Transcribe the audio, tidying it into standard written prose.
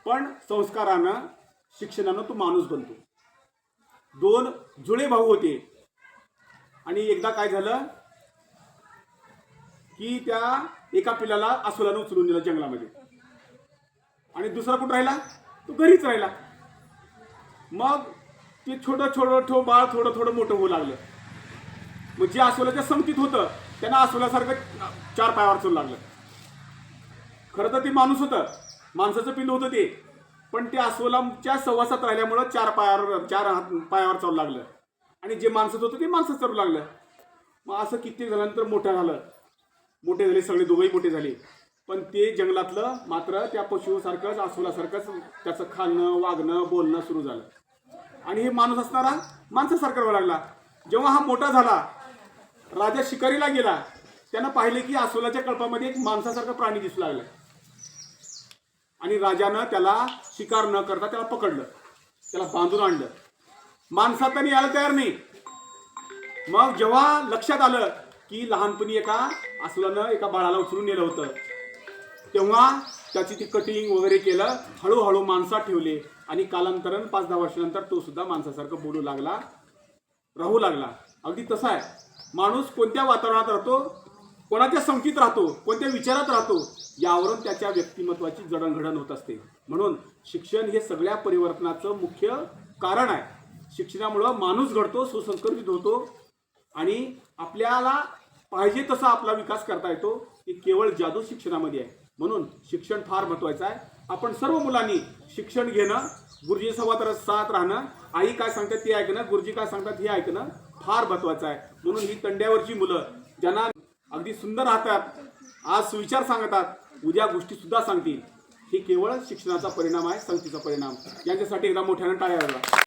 पण संस्कारानं शिक्षणानं तो माणूस बनतो. दोन जुळे भाऊ होते आणि एकदा काय झालं की त्या एका पिल्लाला अस्वलानं उचलून दिलं जंगलामध्ये आणि दुसरा कुठं राहिला, तो घरीच राहिला. मग ते छोटं बाळ थोडं मोठं होऊ लागलं. मग जे अस्वलाच्या संगतीत होतं त्यांना अस्वलासारखं चार पायावर चढू लागलं. खरं तर ते माणूस होतं, माणसाचं पिल्लू होतं ते, पण ते अस्वलाच्या सहवासात राहिल्यामुळं चार पायावर चढू लागलं आणि जे माणसाचं होतं ते माणसं चढू लागलं. मग असं कित्येक झाल्यानंतर मोठे झाले सगळे, दोघंही मोठे झाले. पण ते जंगलातलं मात्र त्या पशुसारखंच अस्वलासारखंच त्याचं खाणं वागणं बोलणं सुरू झालं आणि हे माणूस असणारा माणसासारखा व्हायला लागला. जेव्हा हा मोठा झाला, राजा शिकारीला गेला, त्यानं पाहिले की अस्वलाच्या कळपामध्ये एक माणसासारखा प्राणी दिसू लागला आणि राजानं त्याला शिकार न करता त्याला पकडलं, त्याला बांधून आणलं. माणसातनी यायला तयार नाही. मग जेव्हा लक्षात आलं की लहानपणी एका अस्वलानं एका बाळाला उचलून नेलं होतं, तेव्हा त्याची ती कटिंग वगैरे केलं, हळूहळू माणसात ठेवले आणि कालांतरानं 5-10 वर्षानंतर तो सुद्धा माणसासारखं बोलू लागला, राहू लागला. अगदी तसा आहे माणूस. कोणत्या वातावरणात राहतो, कोणाच्या संगतीत राहतो, कोणत्या विचारात राहतो, यावरून त्याच्या व्यक्तिमत्वाची जडणघडण होत असते. म्हणून शिक्षण हे सगळ्या परिवर्तनाचं मुख्य कारण आहे. शिक्षणामुळं माणूस घडतो, सुसंस्कृत होतो आणि आपल्याला पाहिजे तसा आपला विकास करता येतो. ही केवळ जादू शिक्षणामध्ये आहे. म्हणून शिक्षण फार महत्त्वाचं आहे. आपण सर्व मुलांनी शिक्षण घेणं, गुरुजी साथ राहणं, आई काय सांगतात ते ऐकणं, गुरुजी काय सांगतात हे ऐकणं फार महत्त्वाचं आहे. म्हणून ही तंड्यावरची मुलं ज्यांना अगदी सुंदर राहतात, आज सुविचार सांगतात, उद्या गोष्टी सुद्धा सांगतील, हे केवळ शिक्षणाचा परिणाम आहे, संगतीचा परिणाम. यांच्यासाठी एकदा मोठ्यानं टाळ्या वाजवा.